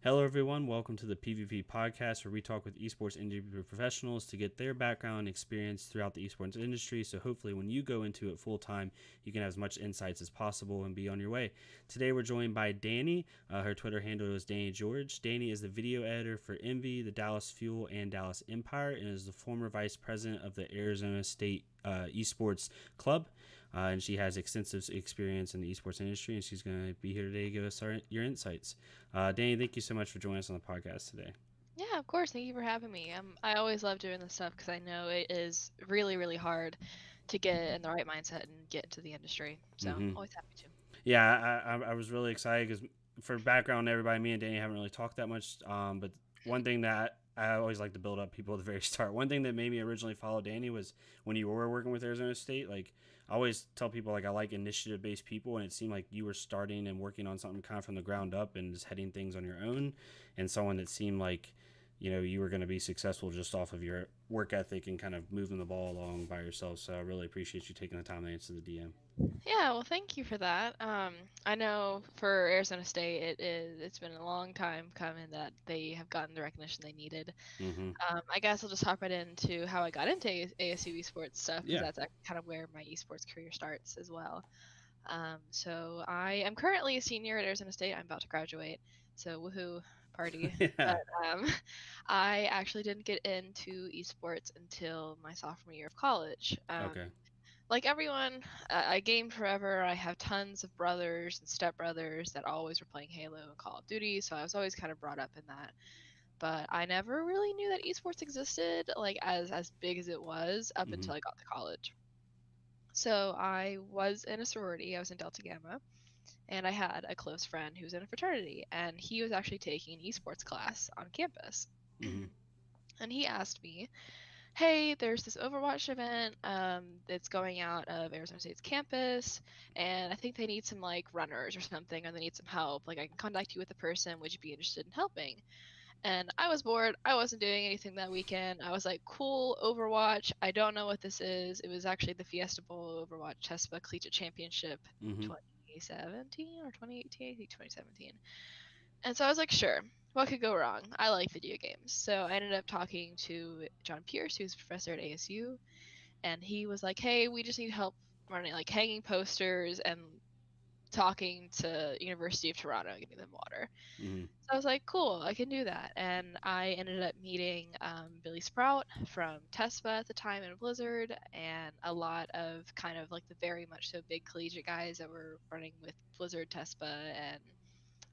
Hello, everyone. Welcome to the PvP podcast, where we talk with esports industry professionals to get their background and experience throughout the esports industry. So, hopefully, when you go into it full time, you can have as much insights as possible and be on your way. Today, we're joined by Dani. Her Twitter handle is Dani George. Dani is the video editor for Envy, the Dallas Fuel, and Dallas Empire, and is the former vice president of the Arizona State Esports Club. And she has extensive experience in the esports industry, and she's going to be here today to give us your insights. Dani, thank you so much for joining us on the podcast today. Yeah, of course. Thank you for having me. I always love doing this stuff because I know it is really, really hard to get in the right mindset and get into the industry. So, always happy to. Yeah, I was really excited because for background, everybody, me and Dani haven't really talked that much. But one thing that I always like to build up people at the very start. One thing that made me originally follow Dani was when you were working with Arizona State. Like, I always tell people, like, I like initiative based people, and it seemed like you were starting and working on something kind of from the ground up and just heading things on your own, and someone that seemed like you were going to be successful just off of your work ethic and kind of moving the ball along by yourself. So I really appreciate you taking the time to answer the DM. Yeah, well, thank you for that. I know for Arizona State, it's been a long time coming that they have gotten the recognition they needed. Mm-hmm. I guess I'll just hop right into how I got into ASU esports stuff because Yeah. that's actually kind of where my esports career starts as well. So I am currently a senior at Arizona State. I'm about to graduate, so woohoo party. But Yeah. um, I actually didn't get into esports until my sophomore year of college. Okay. Like everyone, I gamed forever. I have tons of brothers and stepbrothers that always were playing Halo and Call of Duty, so I was always kind of brought up in that. But I never really knew that esports existed, like as big as it was, up Mm-hmm. until I got to college. So I was in a sorority. I was in Delta Gamma, and I had a close friend who was in a fraternity, and he was actually taking an esports class on campus. Mm-hmm. And he asked me, hey, there's this Overwatch event that's going out of Arizona State's campus, and I think they need some like runners or something, and they need some help. Like, I can contact you with a person. Would you be interested in helping? And I was bored. I wasn't doing anything that weekend. I was like, cool, Overwatch. I don't know what this is. It was actually the Fiesta Bowl Overwatch TESPA Collegiate Championship Mm-hmm. 2017 or 2018. I think 2017. And so I was like, sure, what could go wrong? I like video games. So I ended up talking to John Pierce, who's a professor at ASU, and he was like, hey, we just need help running, like, hanging posters and talking to University of Toronto, getting them water. Mm-hmm. So I was like, cool, I can do that. And I ended up meeting Billy Sprout from TESPA at the time in Blizzard, and a lot of kind of like the very much so big collegiate guys that were running with Blizzard, TESPA,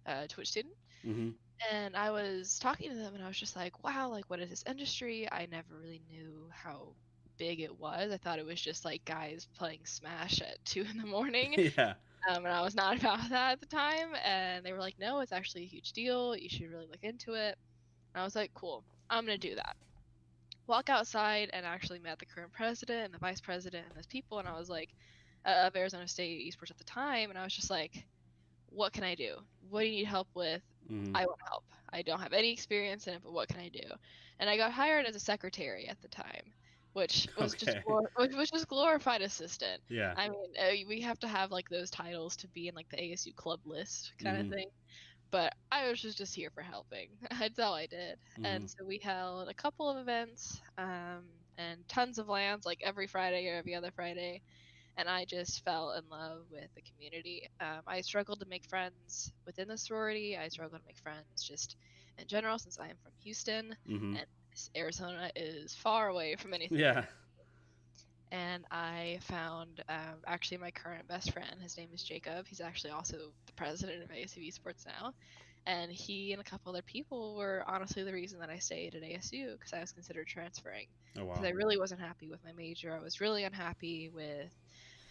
and Twitch Student. Mm-hmm. And I was talking to them, and I was just like, wow, like, what is this industry? I never really knew how big it was. I thought it was just like guys playing Smash at 2 in the morning. Yeah. And I was not about that at the time. And they were like, no, it's actually a huge deal. You should really look into it. And I was like, cool, I'm going to do that. Walk outside and actually met the current president and the vice president and those people. And I was like, of Arizona State Esports at the time. And I was just like, what can I do? What do you need help with? Mm-hmm. I want help. I don't have any experience in it, but what can I do? And I got hired as a secretary at the time, which was just Okay. which was just glorified assistant. Yeah. I mean, we have to have like those titles to be in like the ASU club list kind of Mm-hmm. thing. But I was just here for helping. That's all I did. Mm-hmm. And so we held a couple of events, and tons of lands, like every Friday or every other Friday, and I just fell in love with the community. I struggled to make friends within the sorority. I struggled to make friends just in general since I am from Houston, Mm-hmm. and Arizona is far away from anything like Yeah. that. And I found actually my current best friend. His name is Jacob. He's actually also the president of ASU Esports now. And he and a couple other people were honestly the reason that I stayed at ASU because I was considered transferring. Oh Because wow. I really wasn't happy with my major. I was really unhappy with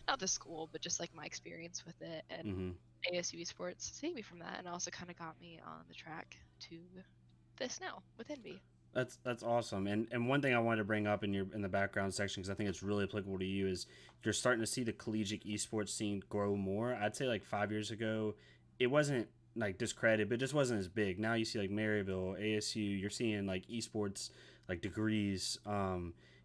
not the school, but just like my experience with it. And Mm-hmm. ASU Esports saved me from that and also kind of got me on the track to this now with Envy. That's awesome. And one thing I wanted to bring up in the background section because I think it's really applicable to you is you're starting to see the collegiate esports scene grow more. I'd say like 5 years ago, it wasn't like discredited, but it just wasn't as big. Now you see like Maryville, ASU, you're seeing like esports like degrees.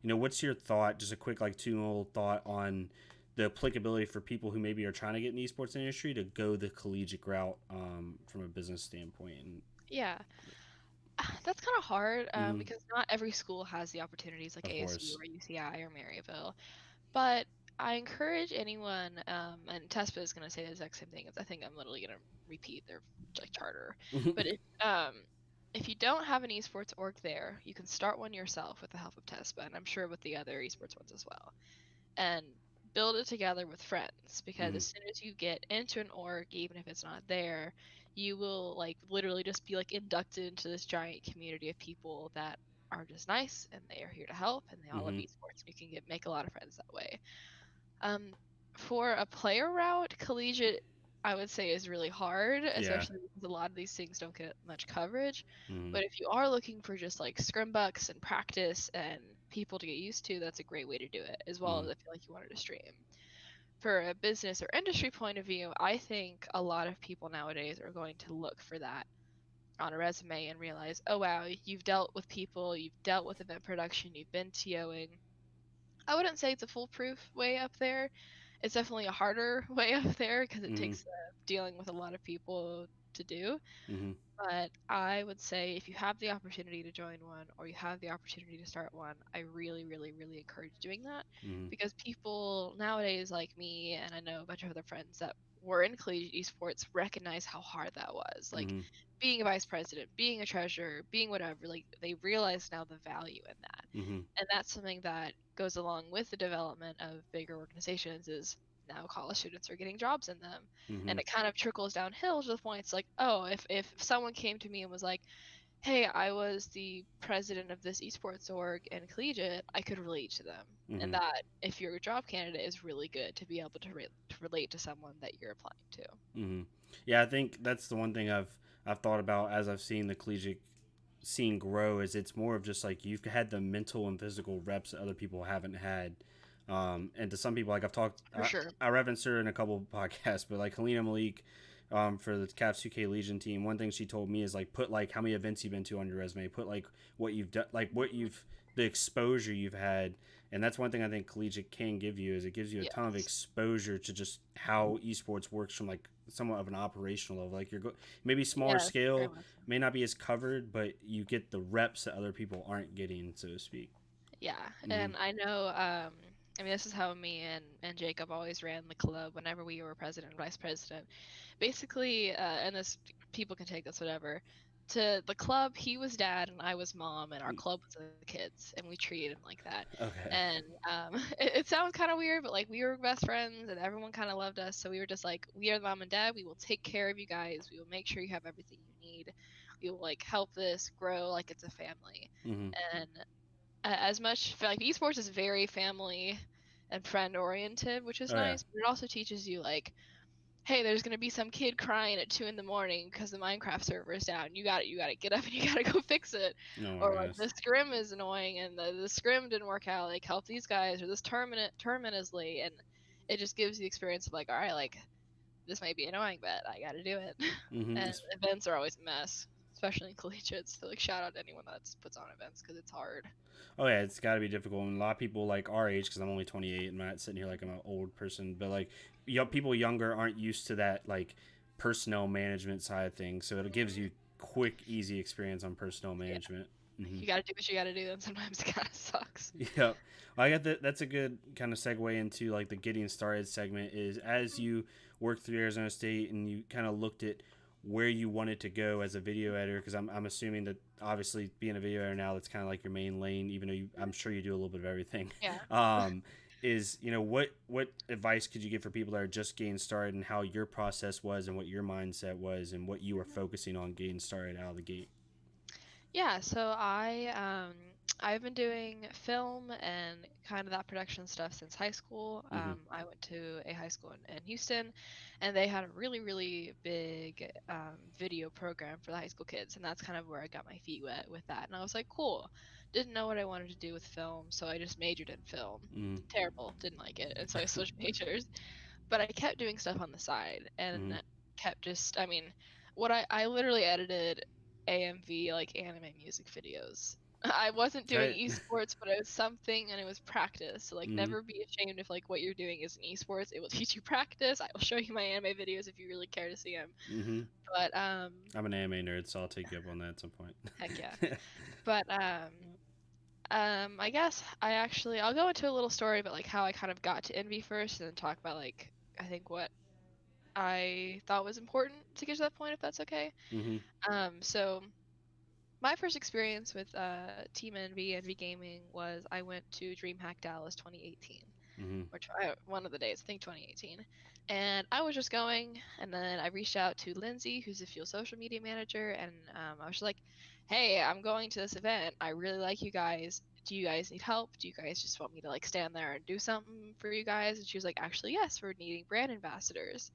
What's your thought? Just a quick like two thought on the applicability for people who maybe are trying to get in the esports industry to go the collegiate route from a business standpoint. Yeah. That's kind of hard Hmm. because not every school has the opportunities like Of ASU course. or UCI or Maryville. But I encourage anyone, and TESPA is going to say the exact same thing. As I think I'm literally going to repeat their like charter. But if you don't have an esports org there, you can start one yourself with the help of TESPA, and I'm sure with the other esports ones as well, and build it together with friends. Because Hmm. as soon as you get into an org, even if it's not there, you will like literally just be like inducted into this giant community of people that are just nice and they are here to help and they all love Hmm. esports. You can make a lot of friends that way. Um, for a player route, collegiate, I would say, is really hard, Yeah. especially because a lot of these things don't get much coverage. Hmm. But if you are looking for just like scrim bucks and practice and people to get used to, that's a great way to do it, as well as Hmm. I feel like you wanted to stream. For a business or industry point of view, I think a lot of people nowadays are going to look for that on a resume and realize, oh wow, you've dealt with people, you've dealt with event production, you've been TOing. I wouldn't say it's a foolproof way up there. It's definitely a harder way up there because it Hmm. takes dealing with a lot of people to do. Hmm. But I would say if you have the opportunity to join one or you have the opportunity to start one, I really, really, really encourage doing that Hmm. because people nowadays, like me, and I know a bunch of other friends that were in collegiate esports, recognize how hard that was. Like Hmm. being a vice president, being a treasurer, being whatever, like they realize now the value in that. Hmm. And that's something that goes along with the development of bigger organizations is now college students are getting jobs in them, Hmm. and it kind of trickles downhill to the point it's like, oh, if someone came to me and was like, hey, I was the president of this esports org in collegiate, I could relate to them. And Hmm. that if you're a job candidate is really good to be able to, to relate to someone that you're applying to. Hmm. Yeah, I think that's the one thing I've thought about as I've seen the collegiate scene grow is it's more of just like you've had the mental and physical reps that other people haven't had. And to some people, like I've talked, For sure. I referenced her in a couple of podcasts, but like Helena Malik, for the Cavs 2K Legion team, one thing she told me is like put like how many events you've been to on your resume, put like what you've done, like what you've the exposure you've had, and that's one thing I think collegiate can give you is it gives you a ton of Yes. exposure to just how esports works from like somewhat of an operational level. Like maybe smaller Yes. Very scale, much so. may not be as covered, but you get the reps that other people aren't getting, so to speak. Yeah, Hmm. and I know. I mean, this is how me and Jacob always ran the club whenever we were president and vice president. Basically, and this people can take this whatever. To the club, he was dad and I was mom, and our club was the kids, and we treated him like that. Okay. And it sounds kind of weird, but like we were best friends, and everyone kind of loved us. So we were just like, we are the mom and dad. We will take care of you guys. We will make sure you have everything you need. We will like help this grow like it's a family. Hmm. And as much like esports is very family and friend oriented, which is Oh yeah. nice, but it also teaches you like, hey, there's gonna be some kid crying at 2 in the morning because the Minecraft server is down. You gotta get up and you gotta go fix it. Oh my Or like gosh. the scrim is annoying and the scrim didn't work out. Like help these guys, or this tournament is late, and it just gives the experience of like, all right, like this might be annoying, but I gotta do it. Hmm. And events are always a mess, especially in collegiate. So like shout out to anyone that puts on events because it's hard. Oh yeah, it's got to be difficult. And a lot of people like our age, because I'm only 28, and I'm not sitting here like I'm an old person, but like people younger aren't used to that like personnel management side of things. So it gives you quick, easy experience on personnel Yeah. management. Hmm. You gotta do what you gotta do, and sometimes it kind of sucks. Yep. I got that. That's a good kind of segue into like the getting started segment. Is as you worked through Arizona State and you kind of looked at where you wanted to go as a video editor, because I'm assuming that obviously being a video editor now that's kind of like your main lane, even though I'm sure you do a little bit of everything. Yeah. Um, is what advice could you give for people that are just getting started and how your process was and what your mindset was and what you were focusing on getting started out of the gate? Yeah, so I've been doing film and kind of that production stuff since high school. Mm-hmm. I went to a high school in Houston, and they had a really really big video program for the high school kids, and that's kind of where I got my feet wet with that. And I was like, cool. Didn't know what I wanted to do with film, so I just majored in film. Mm-hmm. Terrible, didn't like it, and so I switched majors. But I kept doing stuff on the side and Mm-hmm. kept just I mean, what I literally edited AMV like anime music videos I wasn't doing Right. esports, but it was something, and it was practice. So like, Mhm. never be ashamed if like what you're doing is an esports. It will teach you practice. I will show you my anime videos if you really care to see them. Mhm. But I'm an anime nerd, so I'll take you up on that at some point. heck yeah. But I guess I'll go into a little story about like how I kind of got to Envy first, and then talk about like I think what I thought was important to get to that point, if that's okay. Mhm. So my first experience with Team Envy, Envy Gaming, was I went to DreamHack Dallas 2018, Mhm. which one of the days, I think 2018. And I was just going, and then I reached out to Lindsay, who's the Fuel social media manager, and I was just like, "Hey, I'm going to this event. I really like you guys. Do you guys need help? Do you guys just want me to like stand there and do something for you guys?" And she was like, "Actually, yes, we're needing brand ambassadors."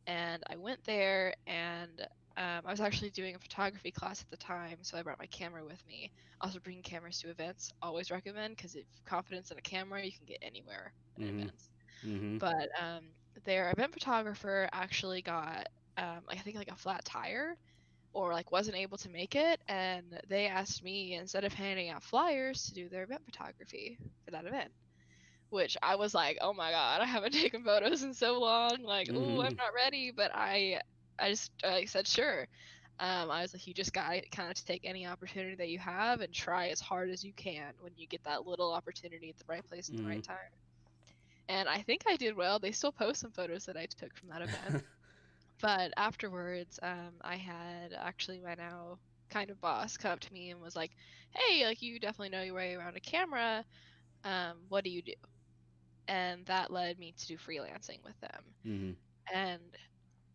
And I went there, and I was actually doing a photography class at the time, so I brought my camera with me. Also, bringing cameras to events, always recommend, because if confidence in a camera, you can get anywhere at Mhm. events. Mhm. But their event photographer actually got, I think, like a flat tire, or like wasn't able to make it, and they asked me, instead of handing out flyers, to do their event photography for that event, which I was like, "Oh my god, I haven't taken photos in so long. Like, oh, I'm Mhm. not ready." But I just said sure. I was like, "You just got to kind of take any opportunity that you have and try as hard as you can when you get that little opportunity at the right place at the right Mhm. time." And I think I did well. They still post some photos that I took from that event. But afterwards, I had actually my now kind of boss come up to me and was like, "Hey, like you definitely know your way around a camera. What do you do?" And that led me to do freelancing with them. Mhm. And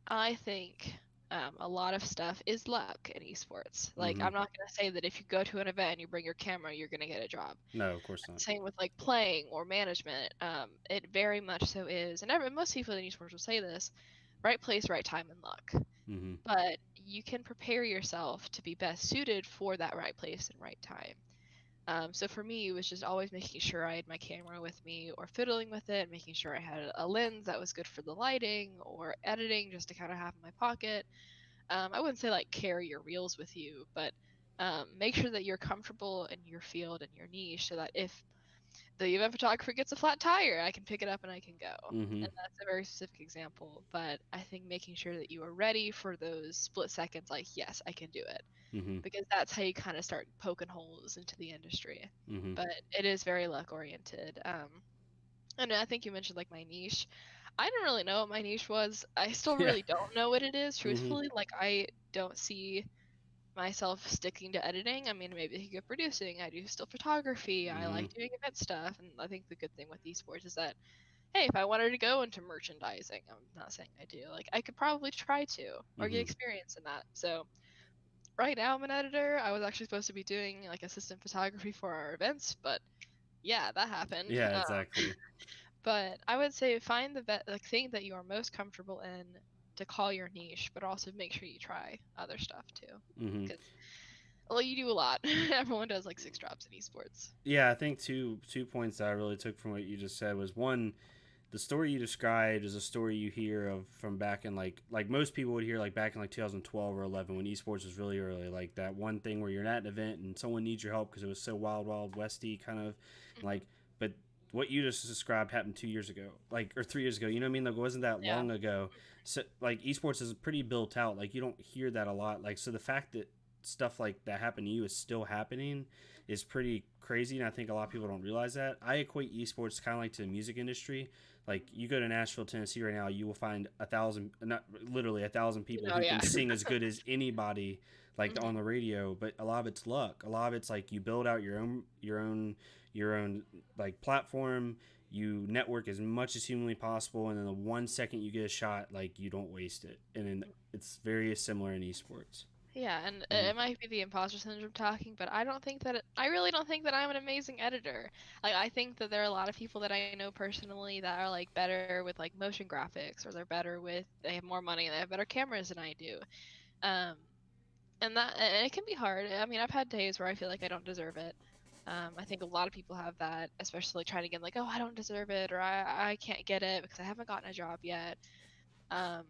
I think a lot of stuff is luck in esports. Like, Mhm. I'm not going to say that if you go to an event and you bring your camera, you're going to get a job. No, of course not. Same with like playing or management. It very much so is. And most people in esports will say this: right place, right time, and luck. Mhm. But you can prepare yourself to be best suited for that right place and right time. So for me, it was just always making sure I had my camera with me or fiddling with it, making sure I had a lens that was good for the lighting or editing just to kind of have in my pocket. I wouldn't say like carry your reels with you, but make sure that you're comfortable in your field and your niche so that if the event photographer gets a flat tire, I can pick it up and I can go. Mhm. And that's a very specific example, but I think making sure that you are ready for those split seconds, like, yes, I can do it, Mhm. because that's how you kind of start poking holes into the industry. Mhm. But it is very luck oriented. And I think you mentioned like my niche. I didn't really know what my niche was. I still Yeah. really don't know what it is, Mhm. truthfully. Like, I don't see myself sticking to editing. I mean, maybe I could go producing. I do still photography. I like Mhm. doing event stuff. And I think the good thing with esports is that, hey, if I wanted to go into merchandising, I'm not saying I do, like, I could probably try to or get Mhm. experience in that. So right now I'm an editor. I was actually supposed to be doing like assistant photography for our events, but yeah, that happened. Yeah, exactly. But I would say find the like thing that you are most comfortable in to call your niche, but also make sure you try other stuff too, Mhm. because well, you do a lot. Everyone does like 6 jobs in esports. Yeah, I think two points that I really took from what you just said was one, the story you described is a story you hear of from back in like most people would hear like back in like 2012 or 11 when esports was really early, like that one thing where you're at an event and someone needs your help because it was so wild westy kind of Hmm. like. But what you just described happened 2 years ago, like, or 3 years ago, you know what I mean? Like, it wasn't that Yeah. long ago. So like esports is pretty built out, like you don't hear that a lot, like, so the fact that stuff like that happened to you is still happening is pretty crazy, and I think a lot of people don't realize that. I equate esports kind of like to the music industry. Like, you go to Nashville, Tennessee right now, you will find 1,000, not literally 1,000 people Oh who yeah. can sing as good as anybody, like on Hmm. the radio. But a lot of it's luck. A lot of it's like you build out your own like platform. You network as much as humanly possible, and then the 1 second you get a shot, like, you don't waste it. And then it's very similar in esports. Yeah, and Mm-hmm. it might be the imposter syndrome talking, but I don't think that I really don't think that I'm an amazing editor. Like, I think that there are a lot of people that I know personally that are like better with like motion graphics, or they're better with, they have more money, they have better cameras than I do. Um, and it can be hard. I mean, I've had days where I feel like I don't deserve it. I think a lot of people have that, especially trying to get like, oh, I don't deserve it, or I can't get it because I haven't gotten a job yet. Um,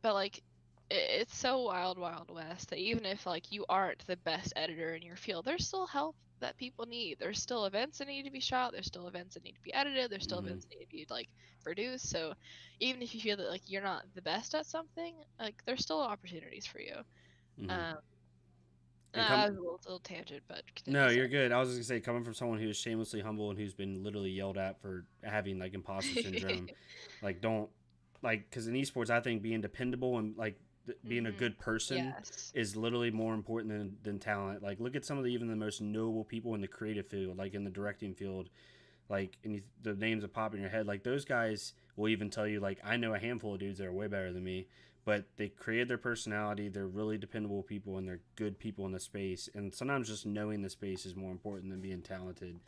but like, it's so wild, wild west that even if like you aren't the best editor in your field, there's still help that people need. There's still events that need to be shot. There's still events that need to be edited. There's still Mm-hmm. events that need to be like produced. So even if you feel that like you're not the best at something, like there's still opportunities for you. Mm-hmm. Um, And that come. was a little tangent, but No, continue. you're good. I was just gonna say, coming from someone who is shamelessly humble and who's been literally yelled at for having like imposter syndrome, Sorry. like don't like because in esports, I think being dependable and like being a Hmm. good person Yes. is literally more important than talent. Like look at some of the even the most noble people in the creative field, like in the directing field, like and the names that pop in your head, like those guys will even tell you like I know a handful of dudes that are way better than me, but they created their personality. They're really dependable people and they're good people in the space. And sometimes just knowing the space is more important than being talented.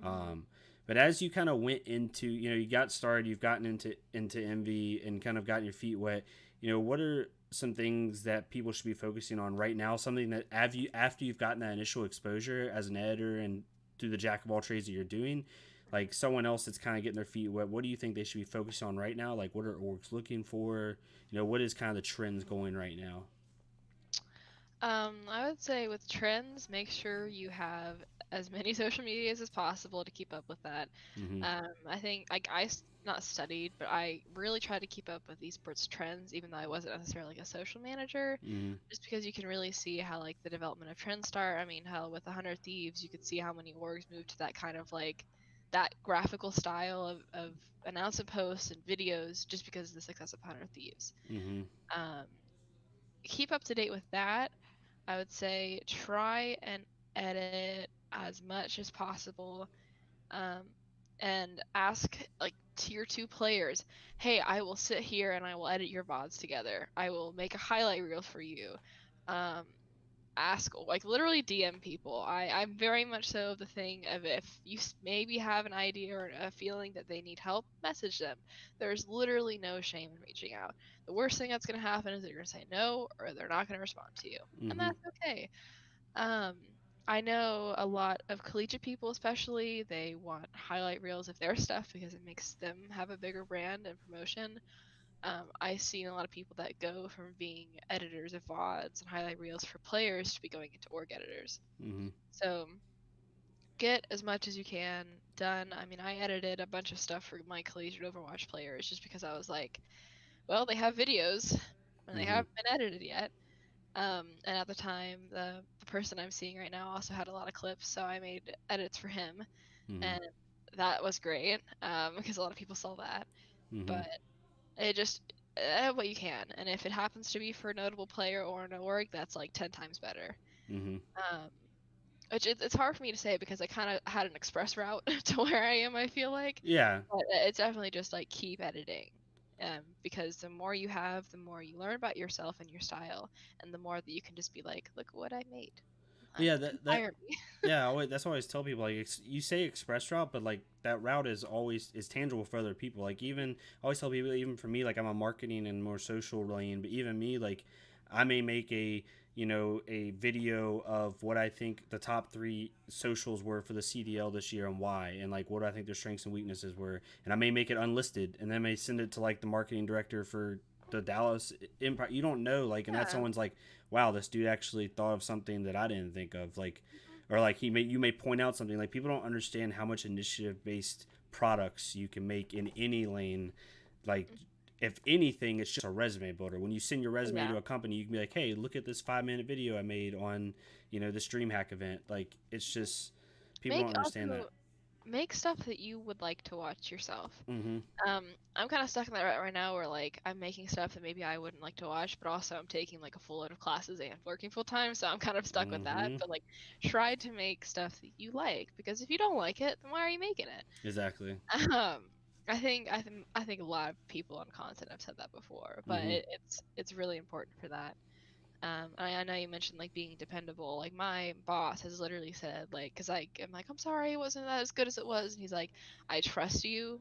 Hmm. Um, but as you kind of went into, you got started, you've gotten into MV and kind of gotten your feet wet. What are some things that people should be focusing on right now? Something that after you've gotten that initial exposure as an editor and through the jack of all trades that you're doing, like someone else that's kind of getting their feet wet. What do you think they should be focusing on right now? Like, what are orgs looking for? What is kind of the trends going right now? I would say with trends, make sure you have as many social medias as possible to keep up with that. Mm-hmm. I think not studied, but I really try to keep up with esports trends, even though I wasn't necessarily like a social manager, Mm-hmm. just because you can really see how like the development of trends start. I mean, how with 100 Thieves, you could see how many orgs moved to that kind of like that graphical style of announcement posts and videos just because of the success of 100 Thieves. Mm-hmm. Um, Keep up to date with that. I would say try and edit as much as possible, um, and ask like tier two players, hey, I will sit here and I will edit your VODs together. I will make a highlight reel for you. Um, Ask, like literally DM people. I'm very much so of the thing of if you maybe have an idea or a feeling that they need help, message them. There's literally no shame in reaching out. The worst thing that's going to happen is they're going to say no or they're not going to respond to you, and Mm-hmm. that's okay. um I know a lot of collegiate people, especially, they want highlight reels of their stuff because it makes them have a bigger brand and promotion. I've seen a lot of people that go from being editors of VODs and highlight reels for players to be going into org editors. Mm-hmm. So get as much as you can done. I mean, I edited a bunch of stuff for my collegiate Overwatch players just because I was like, well, they have videos and they Mm-hmm. haven't been edited yet. And at the time, the person I'm seeing right now also had a lot of clips, so I made edits for him, Mm-hmm. and that was great because a lot of people saw that. Mm-hmm. But it just what you can, and if it happens to be for a notable player or an org, that's like 10 times better. Mm-hmm. Um, which it's hard for me to say because I kind of had an express route to where I am. I feel like, Yeah. but it's definitely just like keep editing. Because the more you have, the more you learn about yourself and your style, and the more that you can just be like, look what I made. Yeah. Come That. hire me. Yeah. That's what I always tell people. Like, you say express route, but like that route is tangible for other people. Like, even I always tell people, even for me, like I'm a marketing and more social lane, but even me, like I may make a video of what I think the top three socials were for the CDL this year and why, and like what I think their strengths and weaknesses were, and I may make it unlisted, and then I may send it to like the marketing director for the Dallas Empire. You don't know, like, and that Yeah. someone's like, wow, this dude actually thought of something that I didn't think of, like, or like you may point out something, like people don't understand how much initiative based products you can make in any lane, like if anything, it's just a resume builder. When you send your resume Yeah. to a company, you can be like, "Hey, look at this 5 minute video I made on, this DreamHack event." Like, it's just people don't Make understand also that. make stuff that you would like to watch yourself. Mm-hmm. I'm kind of stuck in that right now where like I'm making stuff that maybe I wouldn't like to watch, but also I'm taking like a full load of classes and working full time, so I'm kind of stuck with that. Mm-hmm. But like, try to make stuff that you like, because if you don't like it, then why are you making it? Exactly. Um, I think a lot of people on content have said that before, but Mm-hmm. it's really important for that. I know you mentioned like being dependable. Like my boss has literally said like, cause I'm like, I'm sorry, it wasn't that as good as it was, and he's like, I trust you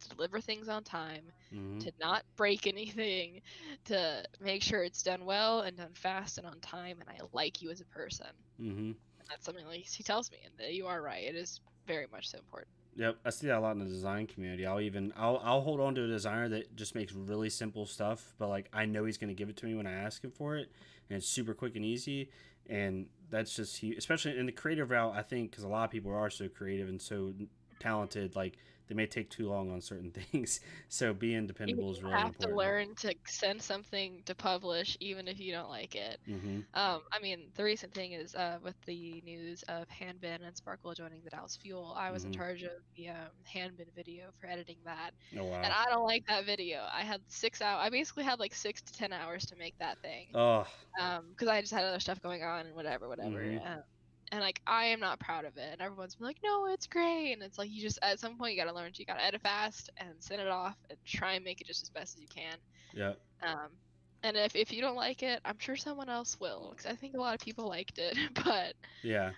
to deliver things on time, Mm-hmm. to not break anything, to make sure it's done well and done fast and on time, and I like you as a person. Mm-hmm. And that's something like he tells me, and that you are right. It is very much so important. Yep, I see that a lot in the design community. I'll hold on to a designer that just makes really simple stuff, but like I know he's going to give it to me when I ask him for it, and it's super quick and easy, and that's just especially in the creative route. I think because a lot of people are so creative and so talented, like they may take too long on certain things. So being You dependable is really have to important. learn to send something to publish even if you don't like it. Mm-hmm. I mean, the recent thing is with the news of Hanbin and Sparkle joining the Dallas Fuel, I was in Mm-hmm. charge of the Hanbin video for editing that, Oh and wow. I don't like that video. I had 6 hours. I basically had like 6 to 10 hours to make that thing, Oh. because I just had other stuff going on and whatever. Mm-hmm. And like I am not proud of it, and everyone's been like, no, it's great, and it's like you just at some point you gotta learn to you gotta edit fast and send it off and try and make it just as best as you can. Yep. Um, and if you don't like it, I'm sure someone else will, because I think a lot of people liked it, but Yeah.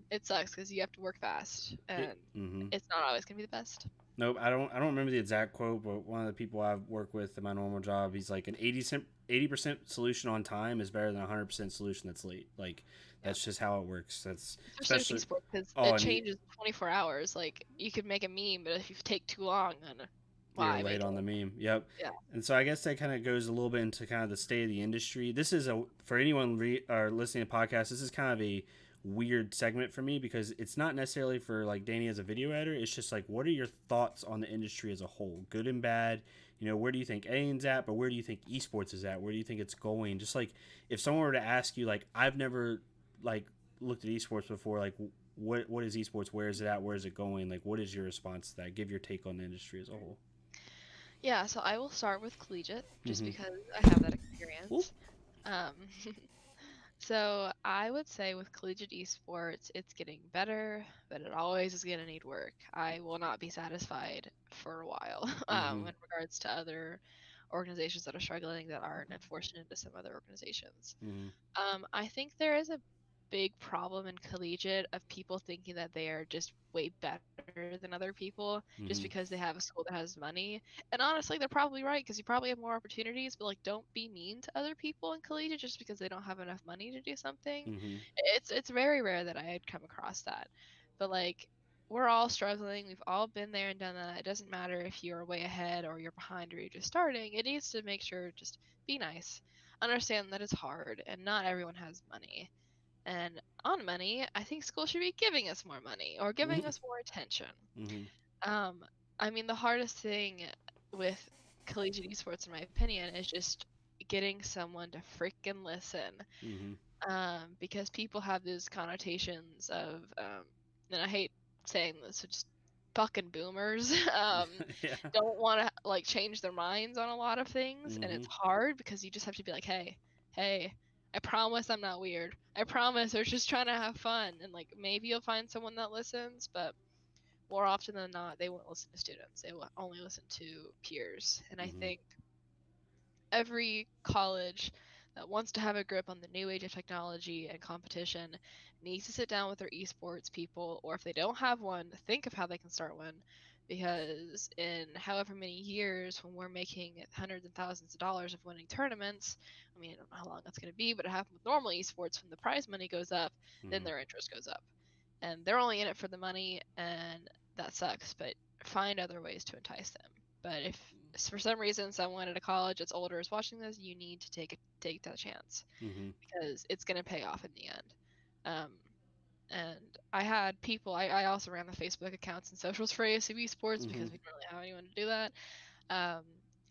it sucks because you have to work fast, and Mm-hmm. it's not always gonna be the best. Nope, I don't remember the exact quote, but one of the people I've worked with in my normal job, he's like an 80% solution on time is better than a 100% solution that's late. Like Yeah, that's just how it works. That's especially with especially esports because oh, it and changes in 24 hours. Like you could make a meme, but if you take too long, then you're why late make on the it? meme. Yep. Yeah. And so I guess that kind of goes a little bit into kind of the state of the industry. This is a for anyone or listening to podcasts. This is kind of a weird segment for me because it's not necessarily for like Danny as a video editor. It's just like, what are your thoughts on the industry as a whole, good and bad? You know, where do you think Alien's at, but where do you think esports is at? Where do you think it's going? Just like if someone were to ask you, like, I've never like looked at esports before, like what is esports? Where is it at? Where is it going? Like, what is your response to that? Give your take on the industry as a whole. Yeah, so I will start with collegiate just Mm-hmm. because I have that Ooh. experience. Um, so I would say with collegiate esports, it's getting better, but it always is going to need work. I will not be satisfied for a while Mm-hmm. in regards to other organizations that are struggling that aren't enforced into some other organizations. Mm-hmm. I think there is a big problem in collegiate of people thinking that they are just way better than other people just Mm-hmm. because they have a school that has money. And honestly, they're probably right because you probably have more opportunities, but like don't be mean to other people in collegiate just because they don't have enough money to do something. Mm-hmm. It's very rare that I had come across that. But like we're all struggling. We've all been there and done that. It doesn't matter if you're way ahead or you're behind or you're just starting. It needs to make sure just be nice, understand that it's hard and not everyone has money. And on money, I think school should be giving us more money or giving us more attention. Mm-hmm. Um, I mean, the hardest thing with collegiate esports, in my opinion, is just getting someone to freaking listen. Mm-hmm. Because people have these connotations of, and I hate saying this, so just fucking boomers, Yeah. don't want to like change their minds on a lot of things, and Mm-hmm. it's hard because you just have to be like, hey, I promise I'm not weird. I promise we're just trying to have fun, and like maybe you'll find someone that listens, but more often than not, they won't listen to students. They will only listen to peers, and I Mm-hmm. think every college that wants to have a grip on the new age of technology and competition needs to sit down with their esports people, or if they don't have one, think of how they can start one. Because in however many years, when we're making hundreds and thousands of dollars of winning tournaments, I mean, I don't know how long that's going to be, but it happens with normal esports. When the prize money goes up, then Mm-hmm. their interest goes up. And they're only in it for the money, and that sucks, but find other ways to entice them. But if for some reason someone at a college that's older is watching this, you need to take that chance Mm-hmm. because it's gonna pay off in the end. Um, and I had people. I also ran the Facebook accounts and socials for ASUB Sports Mm-hmm. because we didn't really have anyone to do that. Um,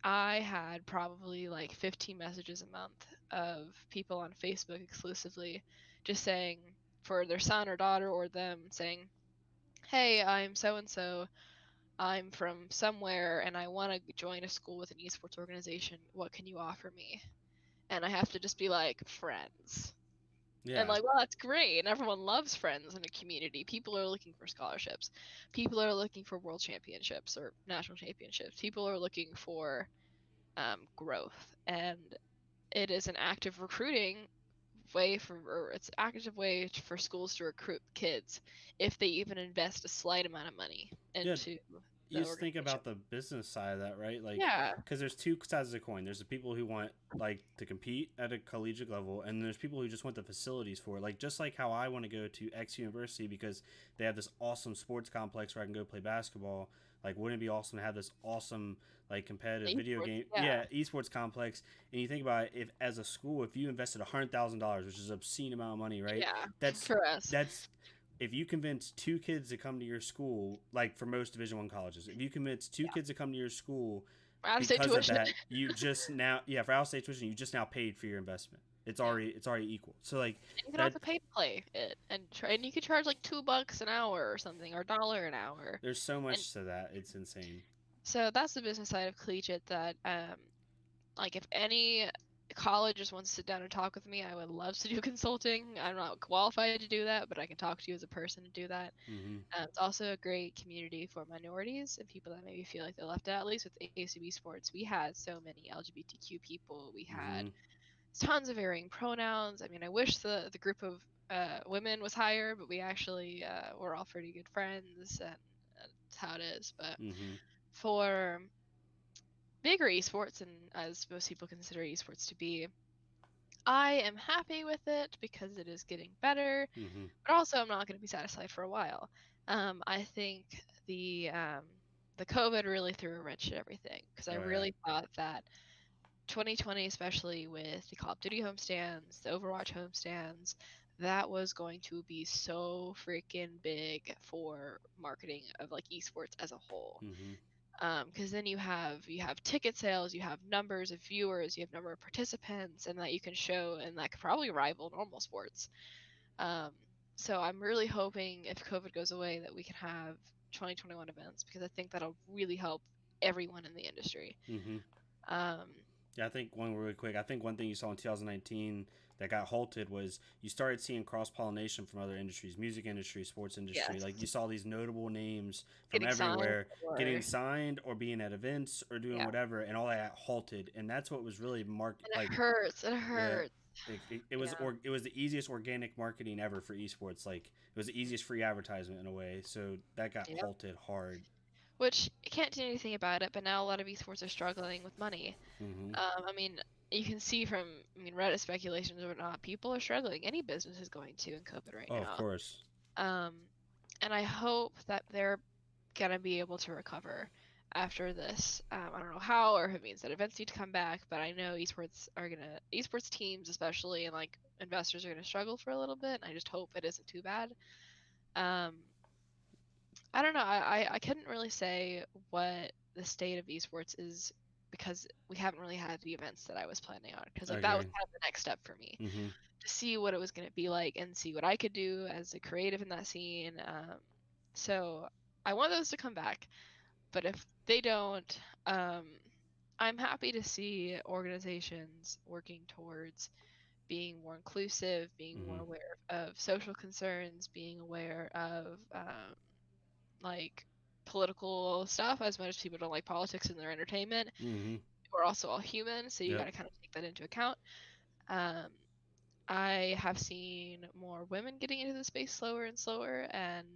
I had probably like 15 messages a month of people on Facebook exclusively, just saying for their son or daughter or them saying, "Hey, I'm so and so. I'm from somewhere and I want to join a school with an esports organization. What can you offer me?" And I have to just be like, friends. And Yeah. like, well, that's great. And everyone loves friends in a community. People are looking for scholarships. People are looking for world championships or national championships. People are looking for growth. And it is an active recruiting way for, or it's an active way for schools to recruit kids if they even invest a slight amount of money Yeah. into. you the just think organization. about the business side of that, right? Like, Yeah, because there's two sides of the coin. There's the people who want like to compete at a collegiate level, and there's people who just want the facilities for it. Like, just like how I want to go to X University because they have this awesome sports complex where I can go play basketball. Like, wouldn't it be awesome to have this awesome like competitive video esports. game, Yeah, esports complex? And you think about it, if as a school, if you invested $100,000, which is an obscene amount of money, right? yeah, That's for us. that's if you convince two kids to come to your school, like for most Division One colleges, if you convince two Yeah, kids to come to your school out of state because of tuition. that, you just now, for out of state tuition, you just now paid for your investment. Yeah. It's already equal. So like And you can that, also pay to play it, and you could charge like $2 an hour or something, or $1 an hour. there's so And much to that. It's insane. so that's the business side of collegiate that like if any college just wants to sit down and talk with me, I would love to do consulting. I'm not qualified to do that, but I can talk to you as a person to do that. Mm-hmm. It's also a great community for minorities and people that maybe feel like they're left out. At least with ACB Sports, we had so many LGBTQ people. We had Mm-hmm. tons of varying pronouns. I mean, I wish the group of women was higher, but we actually we're all pretty good friends, and that's how it is. But Mm-hmm. for bigger esports, and as most people consider esports to be, I am happy with it because it is getting better, Mm-hmm. but also I'm not going to be satisfied for a while. I think the um, the COVID really threw a wrench at everything because I Oh yeah. really thought that 2020, especially with the Call of Duty homestands, the Overwatch homestands, that was going to be so freaking big for marketing of like esports as a whole. Mm-hmm. Because then you have ticket sales, you have numbers of viewers, you have number of participants, and that you can show, and that could probably rival normal sports. Um, so I'm really hoping if COVID goes away that we can have 2021 events because I think that'll really help everyone in the industry. Mm-hmm. Um, Yeah, I think one really quick. I think one thing you saw in 2019 that got halted was you started seeing cross pollination from other industries, music industry, sports industry. yes, Like you saw these notable names from getting signed everywhere or getting signed or being at events or doing yeah, whatever, and all that halted. And that's what was really and it like hurts. It yeah. hurts. Yeah. It was the easiest organic marketing ever for esports. Like it was the easiest free advertisement in a way. So that got Yep. halted hard. Which I can't do anything about it, but now a lot of esports are struggling with money. Mm-hmm. I mean, you can see from, I mean, Reddit speculations or whatnot, people are struggling. Any business is going to in COVID right Oh, of now. course. Um, and I hope that they're gonna be able to recover after this. I don't know how, or if it means that events need to come back, but I know esports teams especially, and like investors are gonna struggle for a little bit. And I just hope it isn't too bad. Um, I don't know. I couldn't really say what the state of esports is because we haven't really had the events that I was planning on. Because like that was Okay. kind of the next step for me Mm-hmm. to see what it was going to be like and see what I could do as a creative in that scene. So I want those to come back, but if they don't, um, I'm happy to see organizations working towards being more inclusive, being more Mm-hmm. aware of social concerns, being aware of like political stuff. As much as people don't like politics in their entertainment, Mm-hmm. we're also all human, so you got Yep. to kind of take that into account. Um, I have seen more women getting into the space slower and slower, and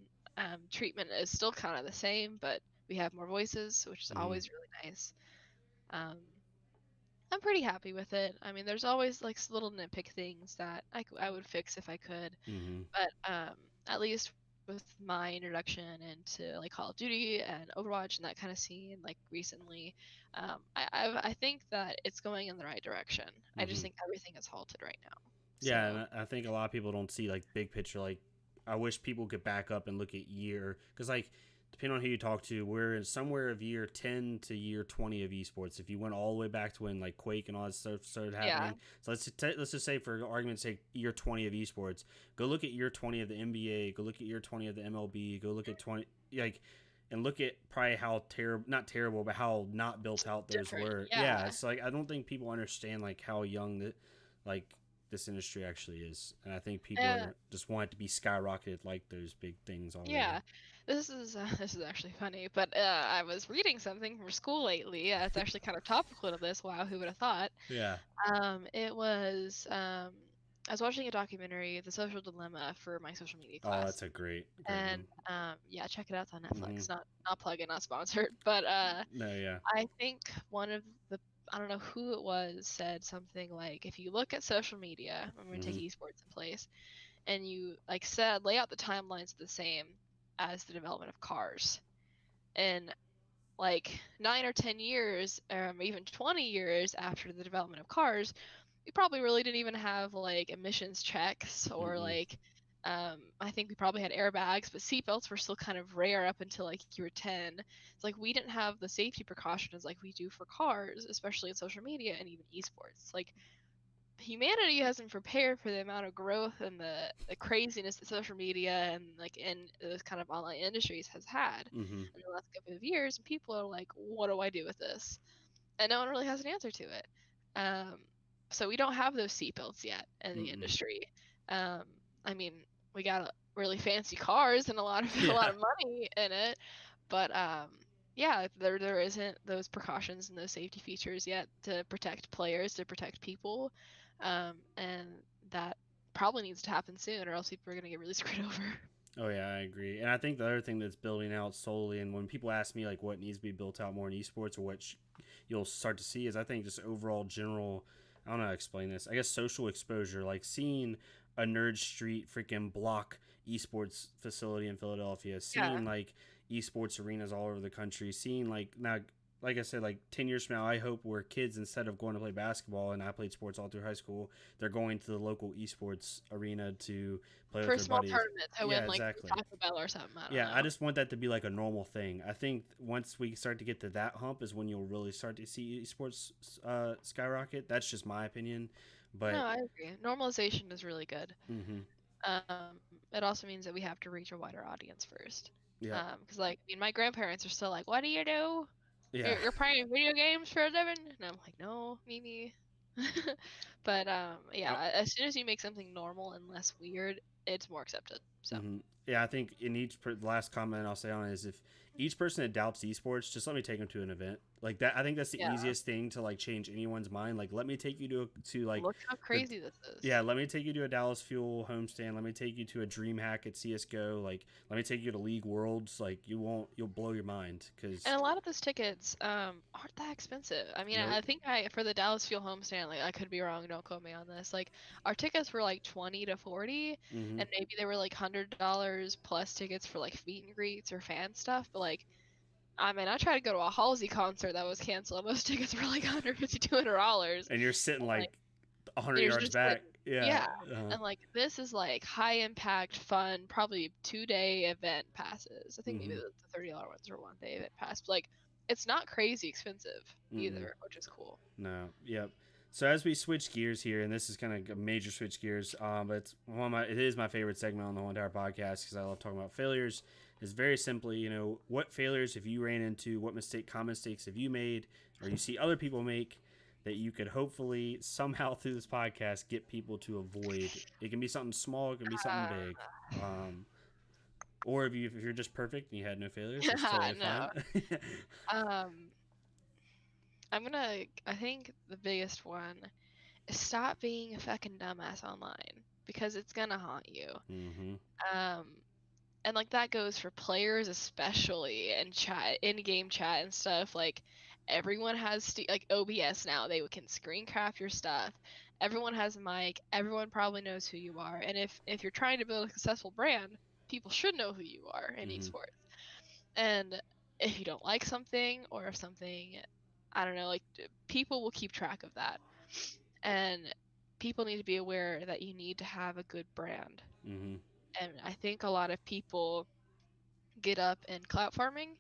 treatment is still kind of the same, but we have more voices, which is Mm-hmm. always really nice. Um, I'm pretty happy with it. I mean, there's always like little nitpick things that I would fix if I could, Mm-hmm. but at least with my introduction into like Call of Duty and Overwatch and that kind of scene, like recently, I think that it's going in the right direction. I just Mm-hmm. think everything is halted right now. Yeah, So and I think a lot of people don't see like big picture. Like, I wish people could back up and look at year because like depending on who you talk to, we're in somewhere of year 10 to year 20 of esports. If you went all the way back to when like Quake and all that stuff started yeah, happening, so let's just say for argument's sake, year 20 of esports. Go look at year 20 of the NBA. Go look at year 20 of the MLB. Go look at 20 like. And look at probably how terrible, not terrible, but how not built out those different. were. Yeah, Yeah, it's like I don't think people understand like how young that, like this industry actually is, and I think people yeah, are just want it to be skyrocketed like those big things already. yeah. This is actually funny, but I was reading something from school lately. It's actually kind of topical to this. Wow, who would have thought? Yeah. It was I was watching a documentary, The Social Dilemma, for my social media Oh, class. that's a great And one. yeah, check it out. It's on Mm-hmm. Netflix. Not plug-in, not sponsored. But No, yeah. I think one of the, I don't know who it was, said something like, if you look at social media, I'm going to take Mm-hmm. esports in place, and you like said lay out the timelines the same as the development of cars, and like 9 or 10 years, even 20 years after the development of cars, we probably really didn't even have like emissions checks or Mm-mm. like I think we probably had airbags, but seatbelts were still kind of rare up until like you were 10. It's like we didn't have the safety precautions like we do for cars, especially in social media and even esports. Like humanity hasn't prepared for the amount of growth and the craziness that social media and like in those kind of online industries has had Mm-hmm. in the last couple of years. And people are like, what do I do with this? And no one really has an answer to it. Um, so we don't have those seatbelts yet in the Mm-mm. industry. Um, I mean, we got really fancy cars and a lot of a lot Yeah. of money in it, but yeah, there isn't those precautions and those safety features yet to protect players, to protect people, and that probably needs to happen soon, or else people are gonna get really screwed over. Oh yeah, I agree. And I think the other thing that's building out slowly, and when people ask me like what needs to be built out more in esports or what you'll start to see, is I think just overall general. I don't know how to explain this. I guess social exposure, like seeing a nerd street freaking block esports facility in Philadelphia, Yeah. seeing like esports arenas all over the country, seeing like now, like I said, like 10 years from now, I hope where kids, instead of going to play basketball, and I played sports all through high school, they're going to the local esports arena to play with For a their small buddies. tournament to Yeah, win like exactly. Taco Bell or something. I don't Yeah, I know. just want that to be like a normal thing. I think once we start to get to that hump is when you'll really start to see esports skyrocket. That's just my opinion, No, but I agree. Normalization is really good. mm-hmm. It also means that we have to reach a wider audience first. Yep, Because like, I mean, my grandparents are still like, "What do you do? yeah, You're playing video games for a living?" And I'm like, "No, Mimi." But I, yeah, as soon as you make something normal and less weird, it's more accepted. So mm-hmm. Yeah. I think in the last comment I'll say on it is if each person that doubts esports, just let me take them to an event like that. I think that's the yeah, easiest thing to like change anyone's mind. Like, let me take you to like look how the crazy this is. yeah, let me take you to a Dallas Fuel homestand. Let me take you to a Dream Hack at CS:GO. Like, let me take you to League Worlds. Like, you'll blow your mind because And a lot of those tickets aren't that expensive. I mean, I nope. think I for the Dallas Fuel homestand, like I could be wrong, don't quote me on this. Like our tickets were like 20 to 40, Mm-hmm. and maybe they were like $100 plus tickets for like meet and greets or fan stuff. But like, I mean, I tried to go to a Halsey concert that was canceled. And those tickets were like 150, $200. And you're sitting Like, like 100 you're yards just back. sitting, Yeah. yeah. Uh, And like this is like high impact, fun, probably 2 day event passes. I think maybe mm-hmm. the $30 ones are 1 day event pass. But like it's not crazy expensive Mm-mm. either, which is cool. No. Yep. So as we switch gears here, and this is kind of a major switch gears, but it's it is my favorite segment on the whole entire podcast because I love talking about failures. Is very simply, what failures have you ran into? What common mistakes have you made, or you see other people make that you could hopefully somehow through this podcast get people to avoid. It can be something small, it can be something Uh, big, or if you're just perfect and you had no failures, that's totally no. fine. Um, I think the biggest one is stop being a fucking dumbass online because it's gonna haunt you. Mm-hmm. Um, and like that goes for players especially and chat in-game chat and stuff. Like everyone has like OBS now, they can screen craft your stuff. Everyone has a mic, everyone probably knows who you are, and if you're trying to build a successful brand, people should know who you are in Mm-hmm. esports. And if you don't like something, or if something, I don't know, like people will keep track of that, and people need to be aware that you need to have a good brand. Mm-hmm. And I think a lot of people get up in clout farming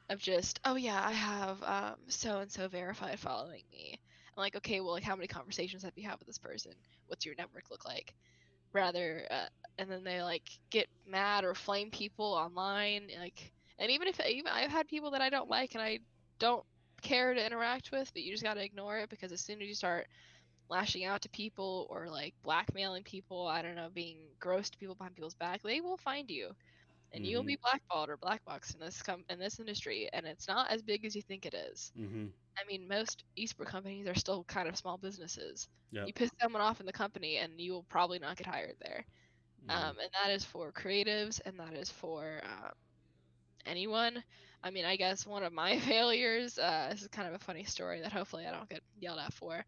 of just, oh yeah, I have so and so verified following me. I'm like, okay, well, like how many conversations have you had with this person? What's your network look like? Rather, and then they like get mad or flame people online, like, and even I've had people that I don't like and I don't care to interact with, but you just gotta ignore it because as soon as you start lashing out to people or like blackmailing people, I don't know, being gross to people behind people's back, they will find you and you'll Mm-hmm. be blackballed or blackboxed in this industry, and it's not as big as you think it is. Mm-hmm. I mean, most esport companies are still kind of small businesses. Yep. You piss someone off in the company, and you will probably not get hired there. And that is for creatives, and that is for anyone. I mean, I guess one of my failures. This is kind of a funny story that hopefully I don't get yelled at for.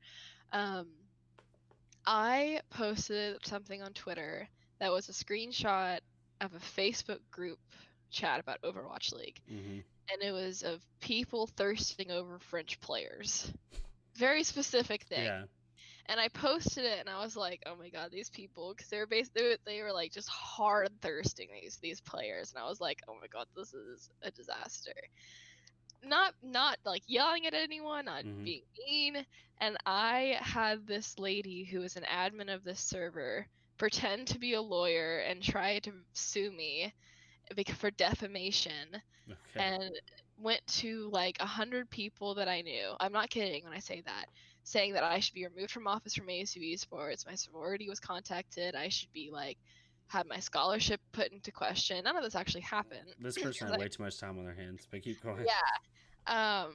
Um, I posted something on Twitter that was a screenshot of a Facebook group chat about Overwatch League, and it was of people thirsting over French players. Very specific thing. Yeah. And I posted it, and I was like, "Oh my god, these people!" Because they were they were like just hard thirsting these players, and I was like, "Oh my god, this is a disaster." Not like yelling at anyone, not being mean. And I had this lady who was an admin of this server pretend to be a lawyer and try to sue me for defamation, Okay. and went to like 100 people that I knew. I'm not kidding when I say that. Saying that I should be removed from office from ASU Esports. My sorority was contacted. I should be like had my scholarship put into question. None of this actually happened. This person had way too much time on their hands, but keep going. Yeah.